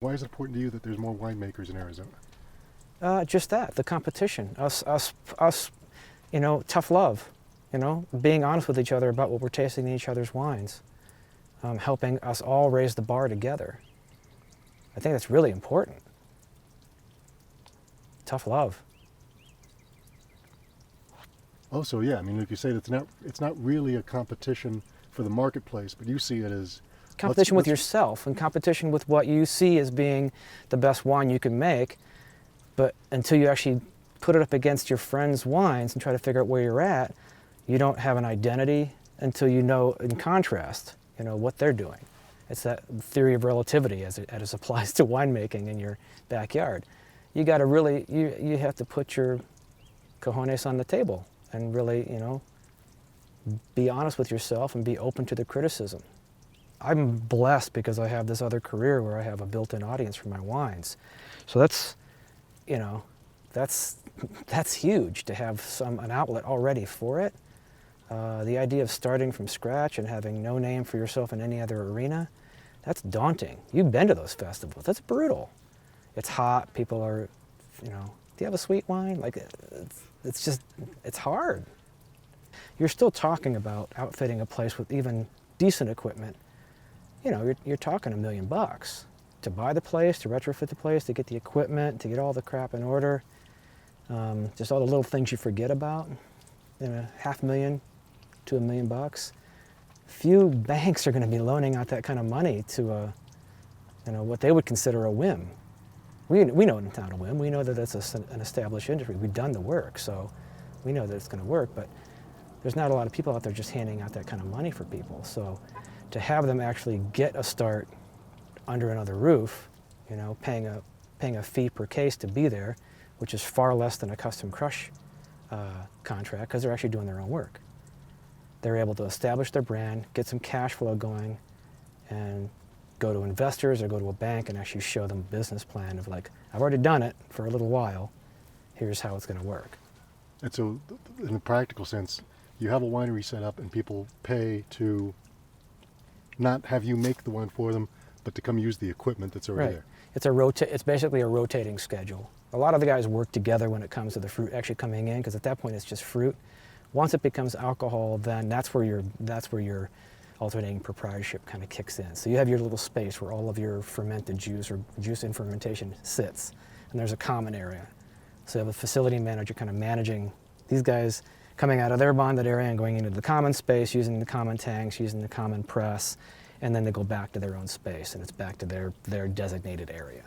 Why is it important to you that there's more winemakers in Arizona? Just that, the competition, us, tough love, being honest with each other about what we're tasting in each other's wines, helping us all raise the bar together. I think that's really important. Tough love. Oh, so yeah, I mean, like you say, it's not really a competition for the marketplace, but you see it as Competition with yourself and competition with what you see as being the best wine you can make, but until you actually put it up against your friends' wines and try to figure out where you're at, you don't have an identity until you know, in contrast, what they're doing. It's that theory of relativity as it applies to winemaking in your backyard. You got to really, you have to put your cojones on the table and really, be honest with yourself and be open to the criticism. I'm blessed because I have this other career where I have a built-in audience for my wines. So that's huge to have an outlet already for it. The idea of starting from scratch and having no name for yourself in any other arena, that's daunting. You've been to those festivals. That's brutal. It's hot. People are, do you have a sweet wine? Like, it's hard. You're still talking about outfitting a place with even decent equipment. You're talking $1 million to buy the place, to retrofit the place, to get the equipment, to get all the crap in order. Just all the little things you forget about. $500,000 to $1 million. Few banks are going to be loaning out that kind of money to what they would consider a whim. We know it's not a whim. We know that it's an established industry. We've done the work, so we know that it's going to work. But there's not a lot of people out there just handing out that kind of money for people. So to have them actually get a start under another roof, paying a fee per case to be there, which is far less than a custom crush contract, because they're actually doing their own work. They're able to establish their brand, get some cash flow going, and go to investors or go to a bank and actually show them a business plan of like, I've already done it for a little while, here's how it's going to work. And so, in a practical sense, you have a winery set up and people pay to not have you make the wine for them, but to come use the equipment that's already there. It's basically a rotating schedule. A lot of the guys work together when it comes to the fruit actually coming in, because at that point it's just fruit. Once it becomes alcohol, then that's where your alternating proprietorship kind of kicks in. So you have your little space where all of your fermented juice or juice in fermentation sits, and there's a common area. So you have a facility manager kind of managing these guys coming out of their bonded area and going into the common space, using the common tanks, using the common press, and then they go back to their own space, and it's back to their designated area.